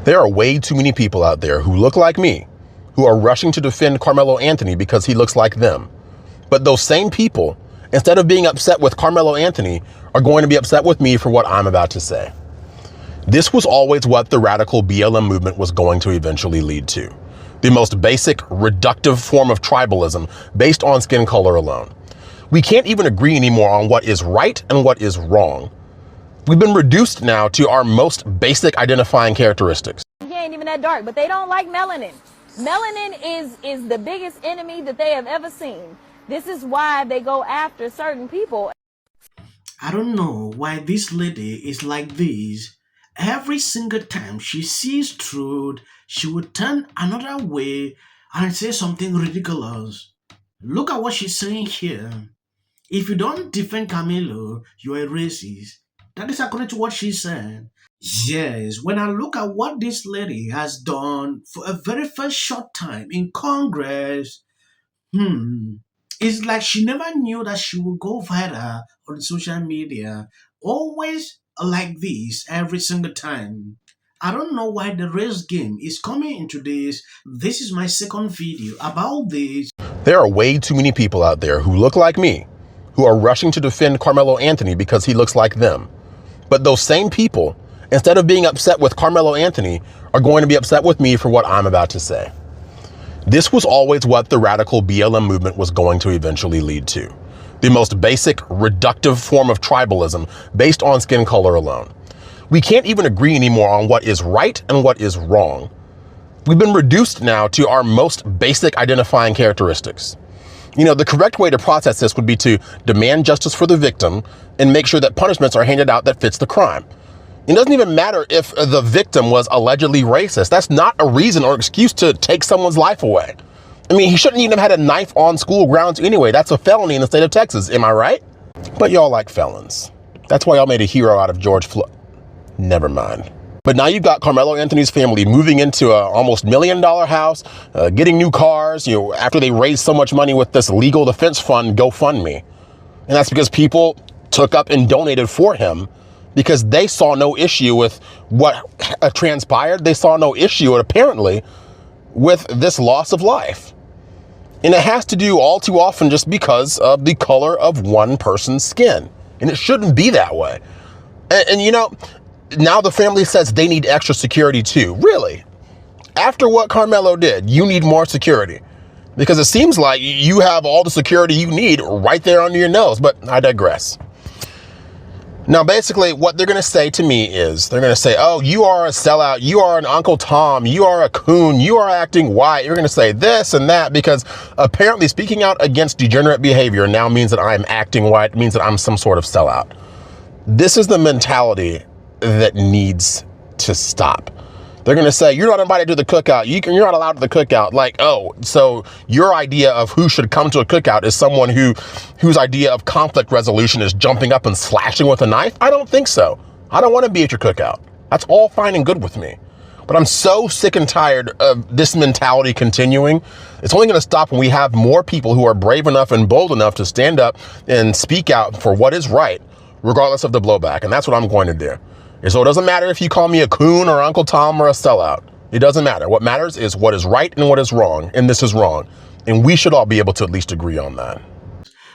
There are way too many people out there who look like me, who are rushing to defend Karmelo Anthony because he looks like them. But those same people, instead of being upset with Karmelo Anthony, are going to be upset with me for what I'm about to say. This was always what the radical BLM movement was going to eventually lead to. The most basic, reductive form of tribalism based on skin color alone. We can't even agree anymore on what is right and what is wrong. We've been reduced now to our most basic identifying characteristics. He ain't even that dark, but they don't like melanin. Melanin is the biggest enemy that they have ever seen. This is why they go after certain people. I don't know why this lady is like this. Every single time she sees truth, she would turn another way and say something ridiculous. Look at what she's saying here. If you don't defend Camilo, you're a racist. That is according to what she said. Yes, when I look at what this lady has done for a very first short time in Congress, hmm, it's like she never knew that she would go viral on social media. Always like this every single time. I don't know why the race game is coming into this. This is my second video about this. There are way too many people out there who look like me, who are rushing to defend Karmelo Anthony because he looks like them. But those same people, instead of being upset with Karmelo Anthony, are going to be upset with me for what I'm about to say. This was always what the radical BLM movement was going to eventually lead to. The most basic, reductive form of tribalism based on skin color alone. We can't even agree anymore on what is right and what is wrong. We've been reduced now to our most basic identifying characteristics. You know, the correct way to process this would be to demand justice for the victim and make sure that punishments are handed out that fits the crime. It doesn't even matter if the victim was allegedly racist. That's not a reason or excuse to take someone's life away. I mean, he shouldn't even have had a knife on school grounds anyway. That's a felony in the state of Texas. Am I right? But y'all like felons. That's why y'all made a hero out of George Floyd. Never mind. But now you've got Karmelo Anthony's family moving into a almost $1 million house, getting new cars, after they raised so much money with this legal defense fund, GoFundMe. And that's because people took up and donated for him because they saw no issue with what transpired. They saw no issue, apparently, with this loss of life. And it has to do all too often just because of the color of one person's skin. And it shouldn't be that way. And now the family says they need extra security too. Really? After what Karmelo did, you need more security. Because it seems like you have all the security you need right there under your nose. But I digress. Now, basically, what they're going to say to me is, they're going to say, oh, you are a sellout. You are an Uncle Tom. You are a coon. You are acting white. You're going to say this and that because apparently speaking out against degenerate behavior now means that I'm acting white, means that I'm some sort of sellout. This is the mentality that needs to stop. They're going to say, you're not invited to the cookout. You're not allowed to the cookout. Like, oh, so your idea of who should come to a cookout is someone whose idea of conflict resolution is jumping up and slashing with a knife? I don't think so. I don't want to be at your cookout. That's all fine and good with me. But I'm so sick and tired of this mentality continuing. It's only going to stop when we have more people who are brave enough and bold enough to stand up and speak out for what is right, regardless of the blowback. And that's what I'm going to do. And so it doesn't matter if you call me a coon or Uncle Tom or a sellout. It doesn't matter. What matters is what is right and what is wrong. And this is wrong. And we should all be able to at least agree on that.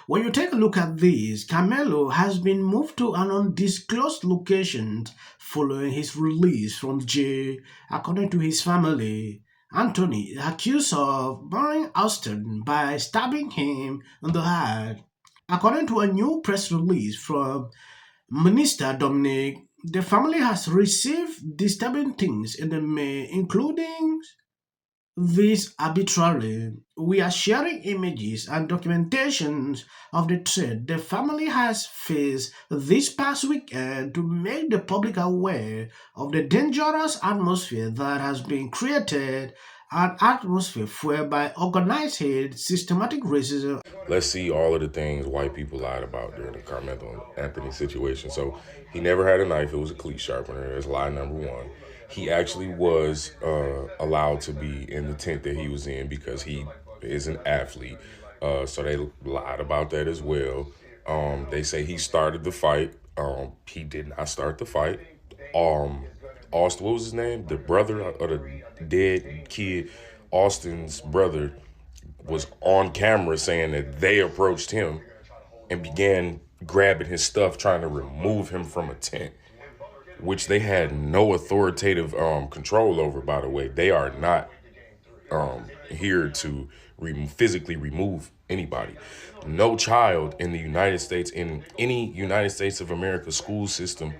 When you take a look at this, Karmelo has been moved to an undisclosed location following his release from jail, according to his family. Anthony is accused of murdering Austin by stabbing him in the heart. According to a new press release from Minister Dominic, the family has received disturbing things in the mail, including this arbitrarily. We are sharing images and documentations of the threat the family has faced this past weekend to make the public aware of the dangerous atmosphere that has been created, an atmosphere whereby organized hate, systematic racism. Let's see all of the things white people lied about during the Karmelo Anthony situation. So he never had a knife. It was a cleat sharpener. That's lie number one. He actually was allowed to be in the tent that he was in because he is an athlete. So they lied about that as well. They say he started the fight. He did not start the fight. Austin, what was his name? The brother of the dead kid, Austin's brother, was on camera saying that they approached him and began grabbing his stuff, trying to remove him from a tent, which they had no authoritative control over, by the way. They are not here to physically remove anybody. No child in the United States, in any United States of America school system,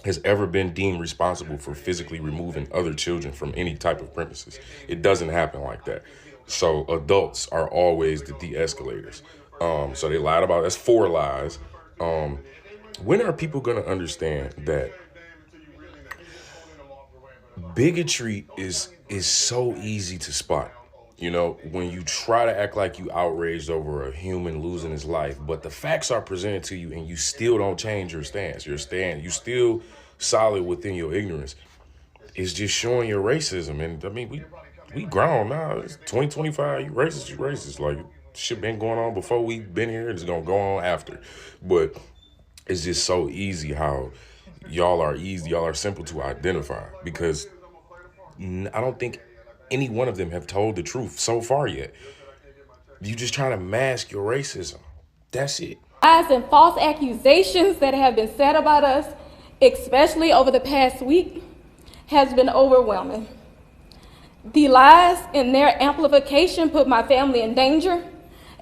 has ever been deemed responsible for physically removing other children from any type of premises. It doesn't happen like that. So adults are always the de-escalators. So they lied about, that's 4 lies. When are people gonna understand that bigotry is so easy to spot? You know, when you try to act like you outraged over a human losing his life, but the facts are presented to you and you still don't change your stance. You still solid within your ignorance. It's just showing your racism. And I mean, we grown now. It's 2025. You racist. Like, shit been going on before we been here. It's gonna go on after. But it's just so easy how y'all are simple to identify, because I don't think any one of them have told the truth so far yet. You just trying to mask your racism. That's it. Lies and false accusations that have been said about us, especially over the past week, has been overwhelming. The lies and their amplification put my family in danger,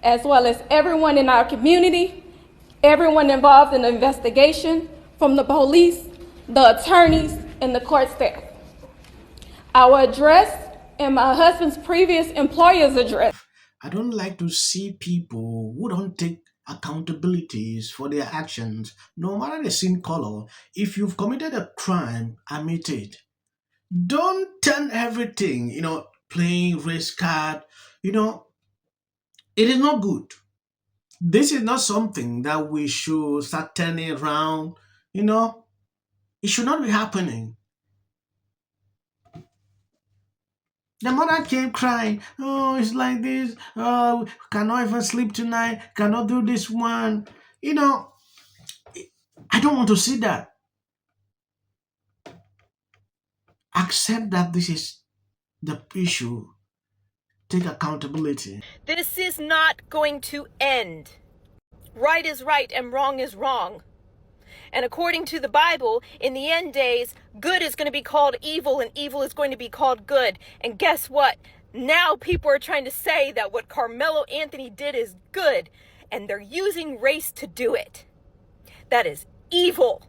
as well as everyone in our community, everyone involved in the investigation, from the police, the attorneys, and the court staff. Our address and my husband's previous employer's address. I don't like to see people who don't take accountabilities for their actions, no matter the skin color. If you've committed a crime, admit it. Don't turn everything, playing race card. It is not good. This is not something that we should start turning around. It should not be happening. The mother came crying, oh, it's like this, oh, cannot even sleep tonight, cannot do this one. I don't want to see that. Accept that this is the issue. Take accountability. This is not going to end. Right is right and wrong is wrong. And according to the Bible, in the end days, good is going to be called evil and evil is going to be called good. And guess what? Now people are trying to say that what Karmelo Anthony did is good, and they're using race to do it. That is evil.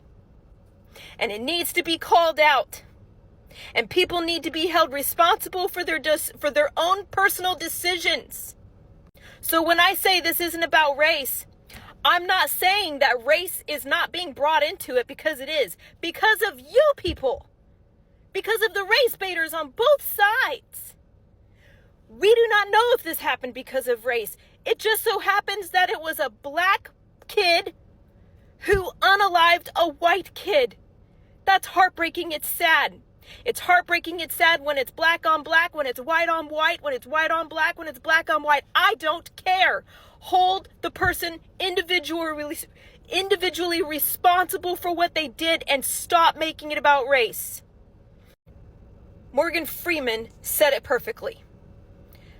And it needs to be called out. And people need to be held responsible for their own personal decisions. So when I say this isn't about race, I'm not saying that race is not being brought into it, because it is. Because of you people. Because of the race baiters on both sides. We do not know if this happened because of race. It just so happens that it was a black kid who unalived a white kid. That's heartbreaking. It's sad. It's heartbreaking. It's sad when it's black on black, when it's white on white, when it's white on black, when it's black on white. I don't care. Hold the person individually responsible for what they did and stop making it about race. Morgan Freeman said it perfectly.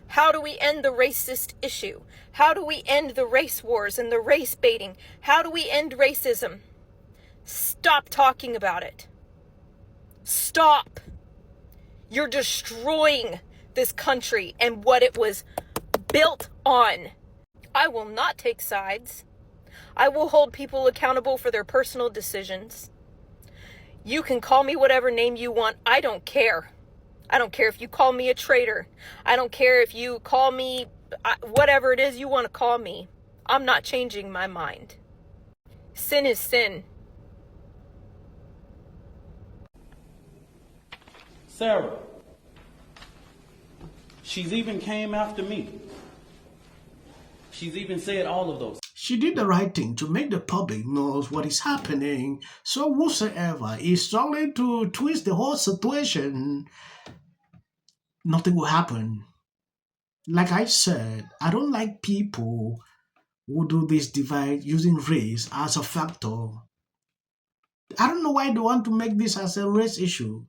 How do we end the racist issue? How do we end the race wars and the race baiting? How do we end racism? Stop talking about it. Stop. You're destroying this country and what it was built on. I will not take sides. I will hold people accountable for their personal decisions. You can call me whatever name you want. I don't care. I don't care if you call me a traitor. I don't care if you call me whatever it is you want to call me. I'm not changing my mind. Sin is sin. Sarah, she's even came after me. She's even said all of those. She did the right thing to make the public knows what is happening. So whosoever is struggling to twist the whole situation, nothing will happen. Like I said, I don't like people who do this divide using race as a factor. I don't know why they want to make this as a race issue.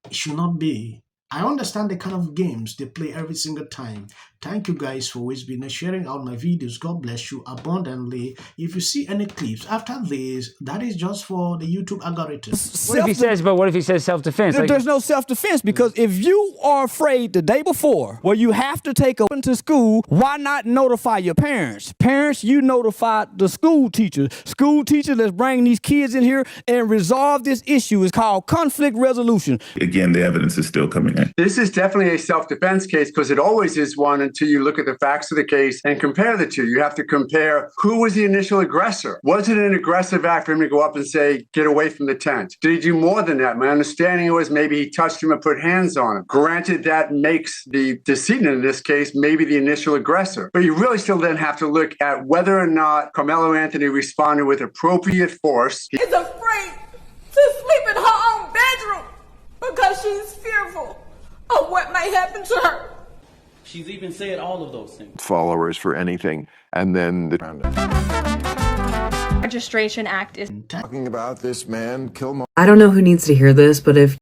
It should not be. I understand the kind of games they play every single time. Thank you guys for always being sharing out my videos. God bless you abundantly. If you see any clips after this, that is just for the YouTube algorithm. What if he says self-defense? There's no self-defense, because if you are afraid the day before, where you have to take up into school, why not notify your parents? Parents, you notify the school teachers. School teachers, let's bring these kids in here and resolve this issue. It's called conflict resolution. Again, the evidence is still coming in. This is definitely a self-defense case, because it always is one until you look at the facts of the case and compare the two. You have to compare who was the initial aggressor. Was it an aggressive act for him to go up and say, get away from the tent? Did he do more than that? My understanding was maybe he touched him and put hands on him. Granted, that makes the decedent in this case maybe the initial aggressor. But you really still then have to look at whether or not Karmelo Anthony responded with appropriate force. Is afraid to sleep in her own bedroom because she's fearful of what may happen to her. She's even said all of those things. Followers for anything, and then the Registration Act is talking about this man, kill. I don't know who needs to hear this, but if